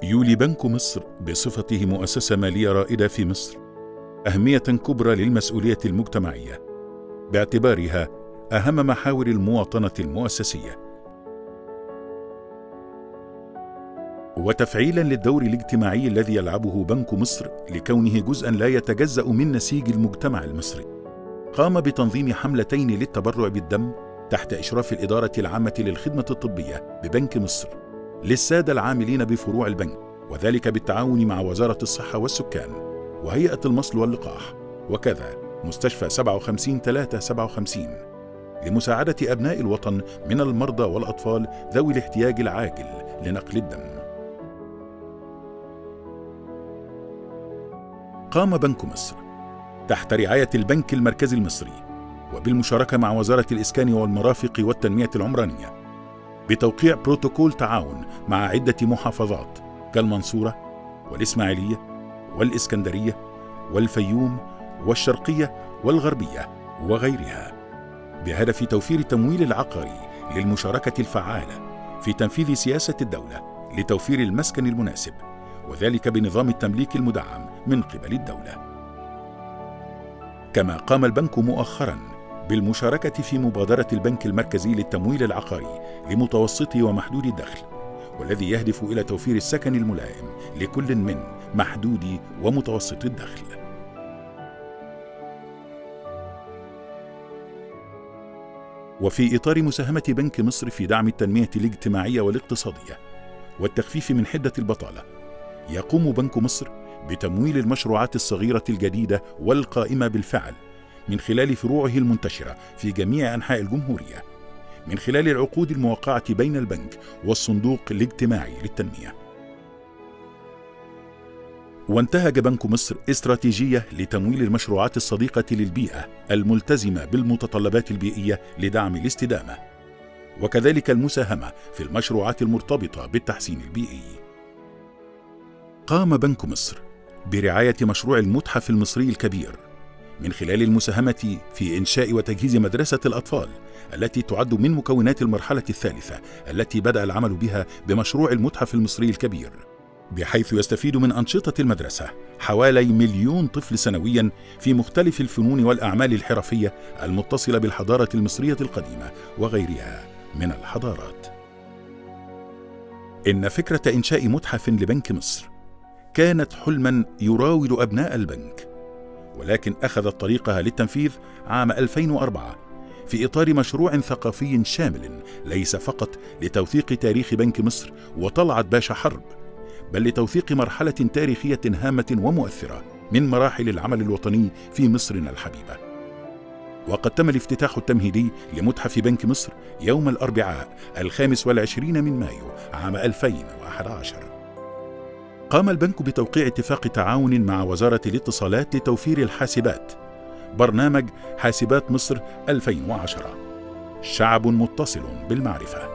يولي بنك مصر بصفته مؤسسة مالية رائدة في مصر أهمية كبرى للمسؤولية المجتمعية باعتبارها أهم محاور المواطنة المؤسسية، وتفعيلا للدور الاجتماعي الذي يلعبه بنك مصر لكونه جزءا لا يتجزأ من نسيج المجتمع المصري. قام بتنظيم حملتين للتبرع بالدم تحت إشراف الإدارة العامة للخدمة الطبية ببنك مصر للسادة العاملين بفروع البنك، وذلك بالتعاون مع وزارة الصحة والسكان وهيئة المصل واللقاح، وكذا مستشفى 57-357 لمساعدة أبناء الوطن من المرضى والأطفال ذوي الاحتياج العاجل لنقل الدم. قام بنك مصر تحت رعاية البنك المركزي المصري وبالمشاركة مع وزارة الإسكان والمرافق والتنمية العمرانية بتوقيع بروتوكول تعاون مع عدة محافظات كالمنصورة والإسماعيلية والإسكندرية والفيوم والشرقية والغربية وغيرها، بهدف توفير التمويل العقاري للمشاركة الفعالة في تنفيذ سياسة الدولة لتوفير المسكن المناسب، وذلك بنظام التمليك المدعم من قبل الدولة. كما قام البنك مؤخرا بالمشاركة في مبادرة البنك المركزي للتمويل العقاري لمتوسطي ومحدود الدخل، والذي يهدف إلى توفير السكن الملائم لكل من محدود ومتوسط الدخل. وفي إطار مساهمة بنك مصر في دعم التنمية الاجتماعية والاقتصادية والتخفيف من حدة البطالة، يقوم بنك مصر بتمويل المشروعات الصغيرة الجديدة والقائمة بالفعل من خلال فروعه المنتشرة في جميع أنحاء الجمهورية، من خلال العقود الموقعة بين البنك والصندوق الاجتماعي للتنمية. وانتهج بنك مصر استراتيجية لتمويل المشروعات الصديقة للبيئة الملتزمة بالمتطلبات البيئية لدعم الاستدامة، وكذلك المساهمة في المشروعات المرتبطة بالتحسين البيئي. قام بنك مصر برعاية مشروع المتحف المصري الكبير من خلال المساهمة في إنشاء وتجهيز مدرسة الأطفال التي تعد من مكونات المرحلة الثالثة التي بدأ العمل بها بمشروع المتحف المصري الكبير، بحيث يستفيد من أنشطة المدرسة حوالي 1,000,000 طفل سنويا في مختلف الفنون والأعمال الحرفية المتصلة بالحضارة المصرية القديمة وغيرها من الحضارات. إن فكرة إنشاء متحف لبنك مصر كانت حلما يراود أبناء البنك، ولكن أخذت طريقها للتنفيذ عام 2004 في إطار مشروع ثقافي شامل ليس فقط لتوثيق تاريخ بنك مصر وطلعت باشا حرب، بل لتوثيق مرحلة تاريخية هامة ومؤثرة من مراحل العمل الوطني في مصرنا الحبيبة. وقد تم الافتتاح التمهيدي لمتحف بنك مصر يوم الأربعاء 25 من مايو عام 2011. قام البنك بتوقيع اتفاق تعاون مع وزارة الاتصالات لتوفير الحاسبات، برنامج حاسبات مصر 2010 شعب متصل بالمعرفة.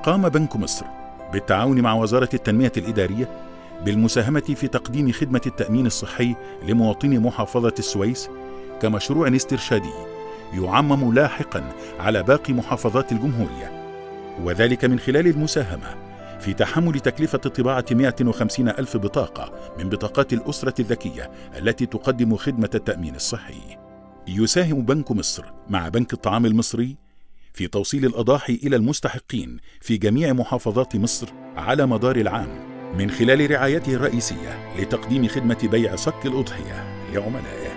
قام بنك مصر بالتعاون مع وزارة التنمية الإدارية بالمساهمة في تقديم خدمة التأمين الصحي لمواطني محافظة السويس كمشروع استرشادي يعمم لاحقا على باقي محافظات الجمهورية، وذلك من خلال المساهمة في تحمل تكلفة طباعة 150,000 بطاقة من بطاقات الأسرة الذكية التي تقدم خدمة التأمين الصحي. يساهم بنك مصر مع بنك الطعام المصري في توصيل الأضاحي إلى المستحقين في جميع محافظات مصر على مدار العام من خلال رعايته الرئيسية لتقديم خدمة بيع صك الأضحية لعملائه.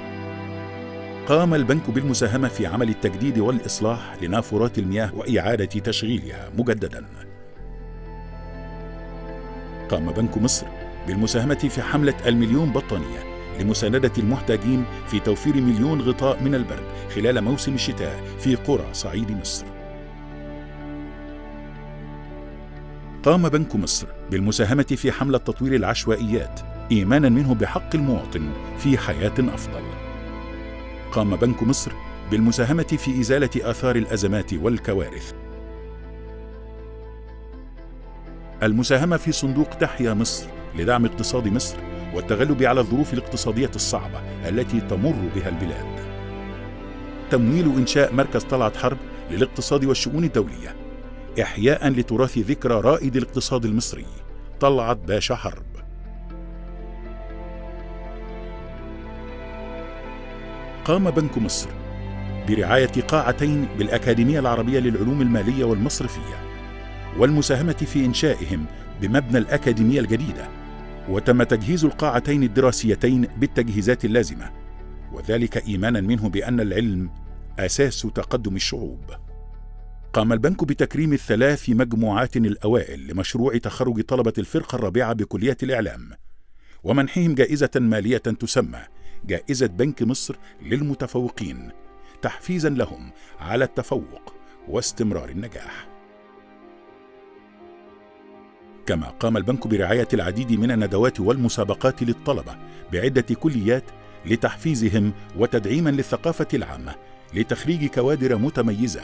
قام البنك بالمساهمة في عمل التجديد والإصلاح لنافورات المياه وإعادة تشغيلها مجددا. قام بنك مصر بالمساهمة في حملة 1,000,000 بطانية لمساندة المحتاجين في توفير 1,000,000 غطاء من البرد خلال موسم الشتاء في قرى صعيد مصر. قام بنك مصر بالمساهمة في حملة تطوير العشوائيات إيمانا منه بحق المواطن في حياة أفضل. قام بنك مصر بالمساهمة في إزالة آثار الأزمات والكوارث. المساهمة في صندوق تحيا مصر لدعم اقتصاد مصر والتغلب على الظروف الاقتصادية الصعبة التي تمر بها البلاد. تمويل إنشاء مركز طلعت حرب للاقتصاد والشؤون الدولية إحياء لتراث ذكرى رائد الاقتصاد المصري طلعت باشا حرب. قام بنك مصر برعاية قاعتين بالأكاديمية العربية للعلوم المالية والمصرفية، والمساهمة في إنشائهم بمبنى الأكاديمية الجديدة، وتم تجهيز القاعتين الدراسيتين بالتجهيزات اللازمة، وذلك إيمانا منه بأن العلم أساس تقدم الشعوب. قام البنك بتكريم ال3 مجموعات الأوائل لمشروع تخرج طلبة الفرقة الرابعة بكلية الإعلام، ومنحهم جائزة مالية تسمى جائزة بنك مصر للمتفوقين، تحفيزا لهم على التفوق واستمرار النجاح. كما قام البنك برعاية العديد من الندوات والمسابقات للطلبة بعدة كليات لتحفيزهم وتدعيما للثقافة العامة لتخريج كوادر متميزة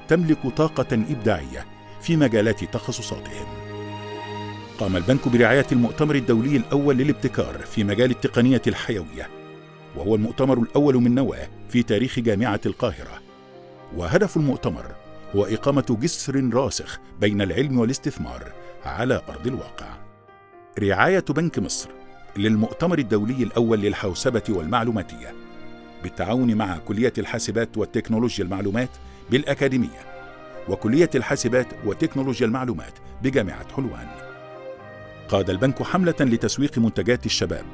تملك طاقة إبداعية في مجالات تخصصاتهم. قام البنك برعاية المؤتمر الدولي الأول للابتكار في مجال التقنية الحيوية، وهو المؤتمر الأول من نوعه في تاريخ جامعة القاهرة، وهدف المؤتمر هو إقامة جسر راسخ بين العلم والاستثمار على أرض الواقع. رعاية بنك مصر للمؤتمر الدولي الأول للحوسبة والمعلوماتية بالتعاون مع كلية الحاسبات والتكنولوجيا المعلومات بالأكاديمية، وكلية الحاسبات وتكنولوجيا المعلومات بجامعة حلوان. قاد البنك حملة لتسويق منتجات الشباب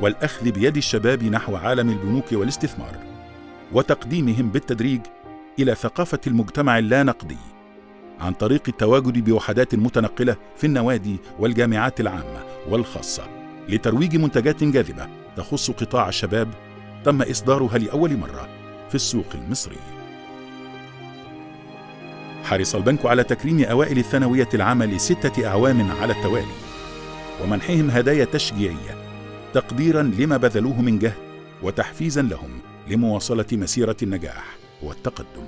والأخذ بيد الشباب نحو عالم البنوك والاستثمار، وتقديمهم بالتدريج إلى ثقافة المجتمع اللا نقدي عن طريق التواجد بوحدات متنقلة في النوادي والجامعات العامة والخاصة لترويج منتجات جاذبة تخص قطاع الشباب تم إصدارها لأول مرة في السوق المصري. حرص البنك على تكريم أوائل الثانوية العامة ل6 أعوام على التوالي، ومنحهم هدايا تشجيعية تقديرا لما بذلوه من جهد وتحفيزا لهم لمواصلة مسيرة النجاح والتقدم.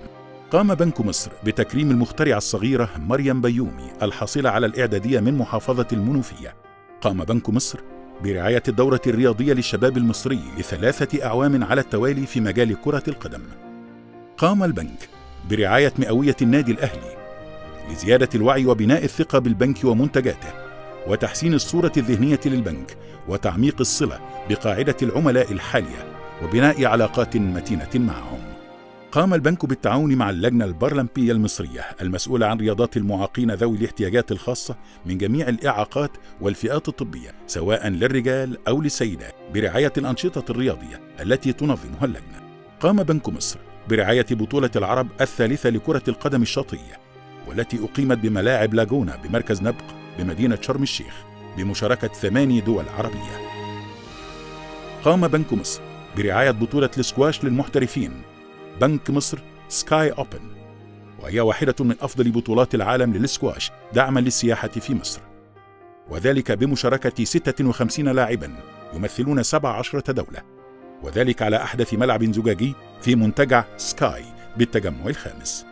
قام بنك مصر بتكريم المخترعة الصغيرة مريم بيومي الحاصلة على الإعدادية من محافظة المنوفية. قام بنك مصر برعاية الدورة الرياضية للشباب المصري ل3 أعوام على التوالي في مجال كرة القدم. قام البنك برعاية مئوية النادي الأهلي لزيادة الوعي وبناء الثقة بالبنك ومنتجاته، وتحسين الصورة الذهنية للبنك، وتعميق الصلة بقاعدة العملاء الحالية، وبناء علاقات متينة معهم. قام البنك بالتعاون مع اللجنة البرلمبية المصرية المسؤولة عن رياضات المعاقين ذوي الاحتياجات الخاصة من جميع الإعاقات والفئات الطبية سواء للرجال أو للسيدات برعاية الأنشطة الرياضية التي تنظمها اللجنة. قام بنك مصر برعاية بطولة العرب الثالثة لكرة القدم الشاطئية، والتي أقيمت بملاعب لاجونا بمركز نبق بمدينة شرم الشيخ بمشاركة 8 دول عربية. قام بنك مصر برعاية بطولة السكواش للمحترفين بنك مصر سكاي أوبن، وهي واحدة من أفضل بطولات العالم للسكواش دعما للسياحة في مصر، وذلك بمشاركة 56 لاعبا يمثلون 17 دولة، وذلك على أحدث ملعب زجاجي في منتجع سكاي بالتجمع الخامس.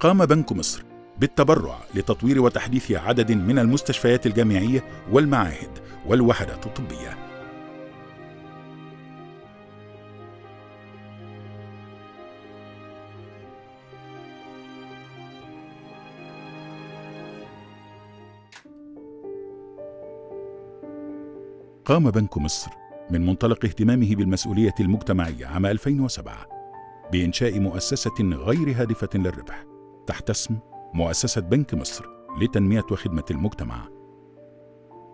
قام بنك مصر بالتبرع لتطوير وتحديث عدد من المستشفيات الجامعية والمعاهد والوحدات الطبية. قام بنك مصر من منطلق اهتمامه بالمسؤولية المجتمعية عام 2007 بإنشاء مؤسسة غير هادفة للربح تحت اسم مؤسسة بنك مصر لتنمية وخدمة المجتمع.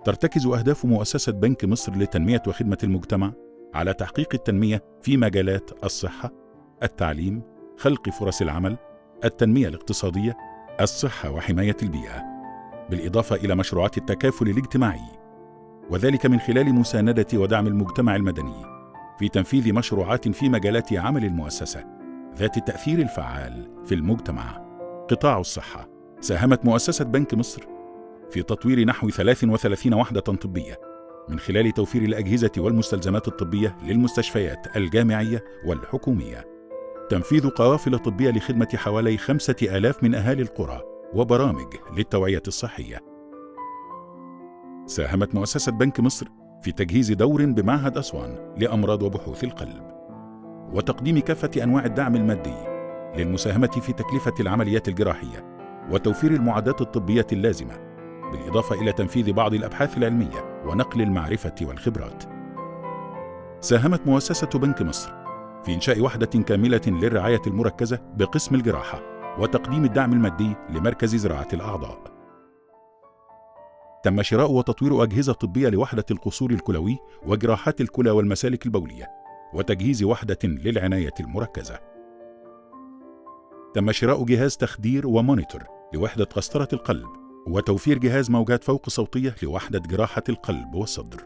ترتكز أهداف مؤسسة بنك مصر لتنمية وخدمة المجتمع على تحقيق التنمية في مجالات الصحة، التعليم، خلق فرص العمل، التنمية الاقتصادية، الصحة وحماية البيئة، بالإضافة إلى مشروعات التكافل الاجتماعي، وذلك من خلال مساندة ودعم المجتمع المدني في تنفيذ مشروعات في مجالات عمل المؤسسة ذات التأثير الفعال في المجتمع. قطاع الصحة: ساهمت مؤسسة بنك مصر في تطوير نحو 33 وحدة طبية من خلال توفير الأجهزة والمستلزمات الطبية للمستشفيات الجامعية والحكومية، تنفيذ قوافل طبية لخدمة حوالي 5000 من أهالي القرى، وبرامج للتوعية الصحية. ساهمت مؤسسة بنك مصر في تجهيز دور بمعهد أسوان لأمراض وبحوث القلب، وتقديم كافة أنواع الدعم المادي للمساهمة في تكلفة العمليات الجراحية وتوفير المعدات الطبية اللازمة بالإضافة إلى تنفيذ بعض الأبحاث العلمية ونقل المعرفة والخبرات. ساهمت مؤسسة بنك مصر في إنشاء وحدة كاملة للرعاية المركزة بقسم الجراحة وتقديم الدعم المادي لمركز زراعة الأعضاء. تم شراء وتطوير أجهزة طبية لوحدة القصور الكلوي وجراحات الكلى والمسالك البولية وتجهيز وحدة للعناية المركزة. تم شراء جهاز تخدير ومونيتور لوحدة قسطرة القلب وتوفير جهاز موجات فوق صوتية لوحدة جراحة القلب والصدر.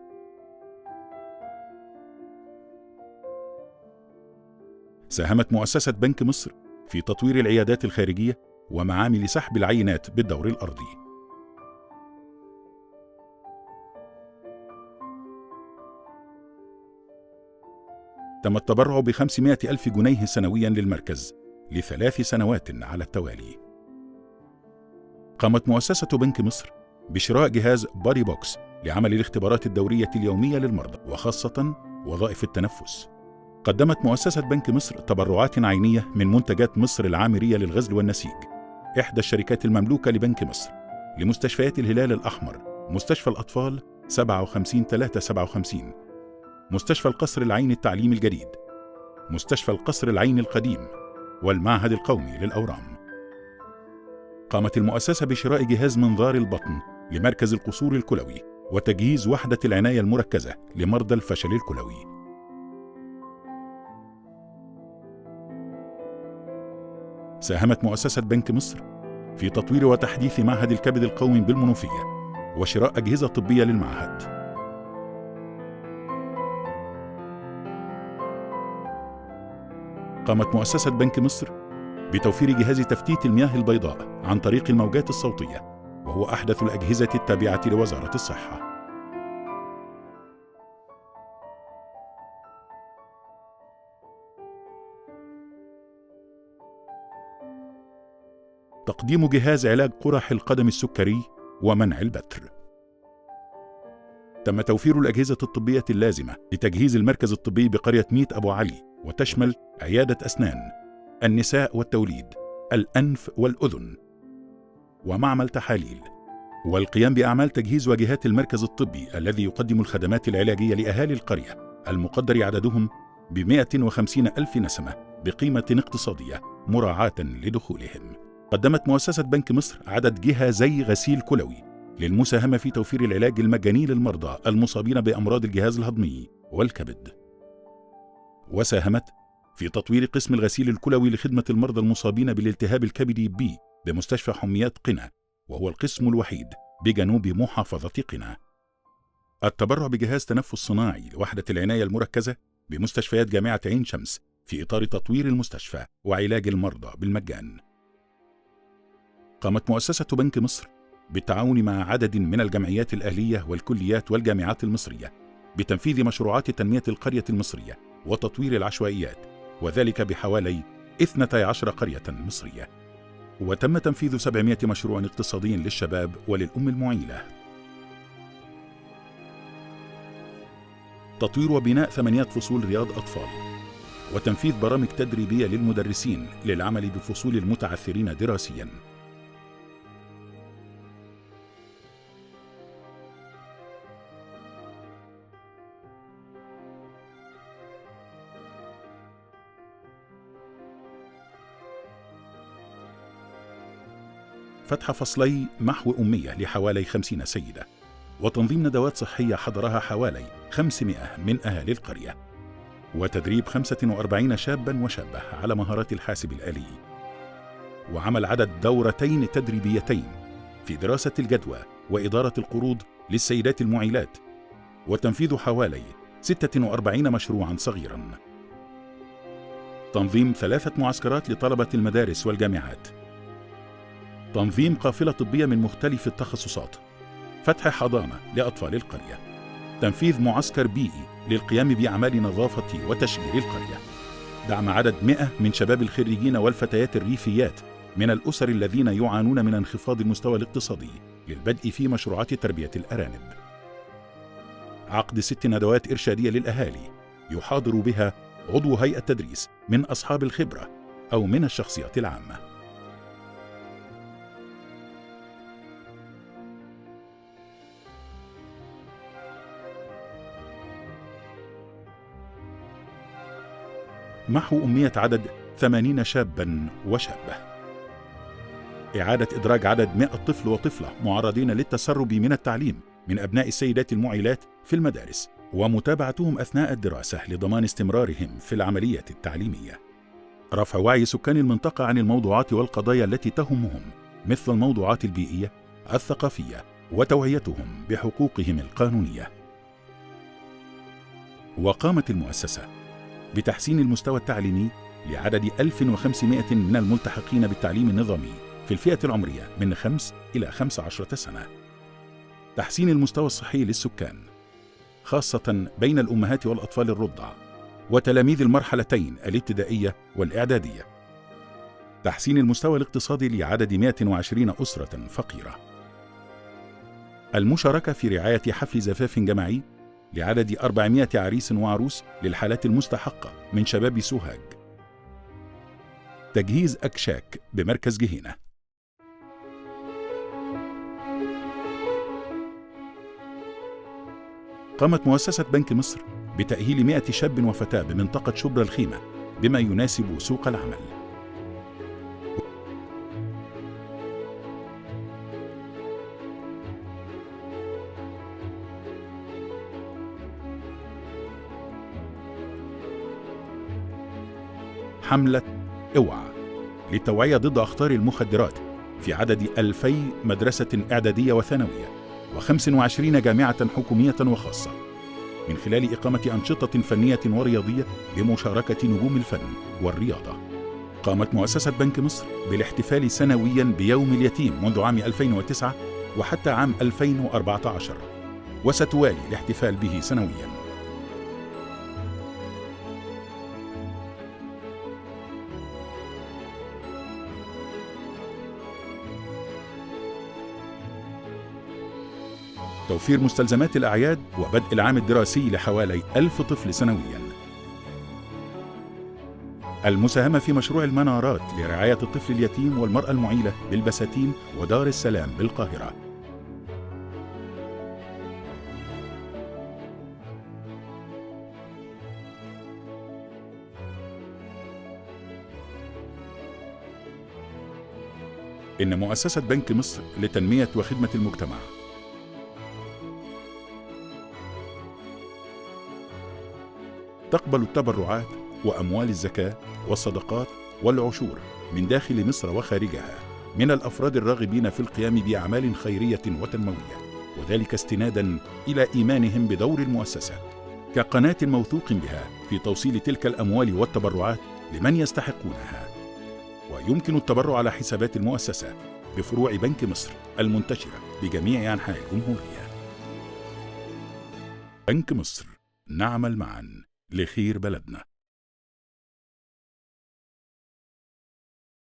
ساهمت مؤسسة بنك مصر في تطوير العيادات الخارجية ومعامل سحب العينات بالدور الأرضي. تم التبرع ب500,000 جنيه سنويا للمركز ل3 سنوات على التوالي. قامت مؤسسة بنك مصر بشراء جهاز بادي بوكس لعمل الاختبارات الدورية اليومية للمرضى وخاصة وظائف التنفس. قدمت مؤسسة بنك مصر تبرعات عينية من منتجات مصر العامرية للغزل والنسيج، إحدى الشركات المملوكة لبنك مصر، لمستشفيات الهلال الأحمر، مستشفى الأطفال 57-357، مستشفى القصر العيني التعليمي الجديد، مستشفى القصر العيني القديم، والمعهد القومي للأورام. قامت المؤسسة بشراء جهاز منظار البطن لمركز القصور الكلوي وتجهيز وحدة العناية المركزة لمرضى الفشل الكلوي. ساهمت مؤسسة بنك مصر في تطوير وتحديث معهد الكبد القومي بالمنوفية وشراء أجهزة طبية للمعهد. قامت مؤسسة بنك مصر بتوفير جهاز تفتيت المياه البيضاء عن طريق الموجات الصوتية، وهو أحدث الأجهزة التابعة لوزارة الصحة. تقديم جهاز علاج قرح القدم السكري ومنع البتر. تم توفير الأجهزة الطبية اللازمة لتجهيز المركز الطبي بقرية ميت أبو علي، وتشمل عيادة أسنان، النساء والتوليد، الأنف والأذن، ومعمل تحاليل، والقيام بأعمال تجهيز واجهات المركز الطبي الذي يقدم الخدمات العلاجية لأهالي القرية المقدر عددهم ب150,000 نسمة بقيمة اقتصادية مراعاة لدخولهم. قدمت مؤسسة بنك مصر عدد جهازي غسيل كلوي للمساهمة في توفير العلاج المجاني للمرضى المصابين بأمراض الجهاز الهضمي والكبد. وساهمت في تطوير قسم الغسيل الكلوي لخدمة المرضى المصابين بالالتهاب الكبدي بي بمستشفى حميات قنا، وهو القسم الوحيد بجنوب محافظة قنا. التبرع بجهاز تنفس صناعي لوحدة العناية المركزة بمستشفيات جامعة عين شمس في إطار تطوير المستشفى وعلاج المرضى بالمجان. قامت مؤسسة بنك مصر بالتعاون مع عدد من الجمعيات الأهلية والكليات والجامعات المصرية بتنفيذ مشروعات تنمية القرية المصرية وتطوير العشوائيات، وذلك بحوالي 12 قرية مصرية. وتم تنفيذ 700 مشروع اقتصادي للشباب وللأم المعيلة. تطوير وبناء 8 فصول رياض أطفال، وتنفيذ برامج تدريبية للمدرسين للعمل بفصول المتعثرين دراسياً. فتح فصلي محو أمية لحوالي 50 سيدة، وتنظيم ندوات صحية حضرها حوالي 500 من أهالي القرية، وتدريب 45 شابا وشابة على مهارات الحاسب الآلي، وعمل عدد دورتين تدريبيتين في دراسة الجدوى وإدارة القروض للسيدات المعيلات، وتنفيذ حوالي 46 مشروعا صغيرا. تنظيم 3 معسكرات لطلبة المدارس والجامعات، تنظيم قافلة طبية من مختلف التخصصات، فتح حضانة لأطفال القرية، تنفيذ معسكر بيئي للقيام بأعمال نظافة وتشجير القرية، دعم عدد 100 من شباب الخريجين والفتيات الريفيات من الأسر الذين يعانون من انخفاض المستوى الاقتصادي للبدء في مشروعات تربية الأرانب، عقد 6 ندوات إرشادية للأهالي يحاضر بها عضو هيئة تدريس من أصحاب الخبرة أو من الشخصيات العامة. محو أمية عدد 80 شابا وشابة. إعادة إدراج عدد 100 طفل وطفلة معرضين للتسرب من التعليم من أبناء السيدات المعيلات في المدارس، ومتابعتهم أثناء الدراسة لضمان استمرارهم في العملية التعليمية. رفع وعي سكان المنطقة عن الموضوعات والقضايا التي تهمهم مثل الموضوعات البيئية، الثقافية، وتوعيتهم بحقوقهم القانونية. وقامت المؤسسة بتحسين المستوى التعليمي لعدد 1500 من الملتحقين بالتعليم النظامي في الفئة العمرية من 5 إلى 15 سنة. تحسين المستوى الصحي للسكان خاصة بين الأمهات والأطفال الرضع وتلاميذ المرحلتين الابتدائية والإعدادية. تحسين المستوى الاقتصادي لعدد 120 أسرة فقيرة. المشاركة في رعاية حفل زفاف جماعي لعدد 400 عريس وعروس للحالات المستحقة من شباب سوهاج. تجهيز أكشاك بمركز جهينة. قامت مؤسسة بنك مصر بتأهيل 100 شاب وفتاة بمنطقة شبرا الخيمة بما يناسب سوق العمل. حملة اوعى للتوعية ضد أخطار المخدرات في عدد 2000 مدرسة إعدادية وثانوية و25 جامعة حكومية وخاصة، من خلال إقامة أنشطة فنية ورياضية بمشاركة نجوم الفن والرياضة. قامت مؤسسة بنك مصر بالاحتفال سنويا بيوم اليتيم منذ عام 2009 وحتى عام 2014، وستوالي الاحتفال به سنويا. توفير مستلزمات الأعياد وبدء العام الدراسي لحوالي 1000 طفل سنوياً. المساهمة في مشروع المنارات لرعاية الطفل اليتيم والمرأة المعيلة بالبساتين ودار السلام بالقاهرة. إن مؤسسة بنك مصر لتنمية وخدمة المجتمع تقبل التبرعات وأموال الزكاة والصدقات والعشور من داخل مصر وخارجها من الأفراد الراغبين في القيام بأعمال خيرية وتنموية، وذلك استناداً إلى إيمانهم بدور المؤسسة كقناة موثوق بها في توصيل تلك الأموال والتبرعات لمن يستحقونها. ويمكن التبرع على حسابات المؤسسة بفروع بنك مصر المنتشرة بجميع أنحاء الجمهورية. بنك مصر، نعمل معاً لخير بلدنا.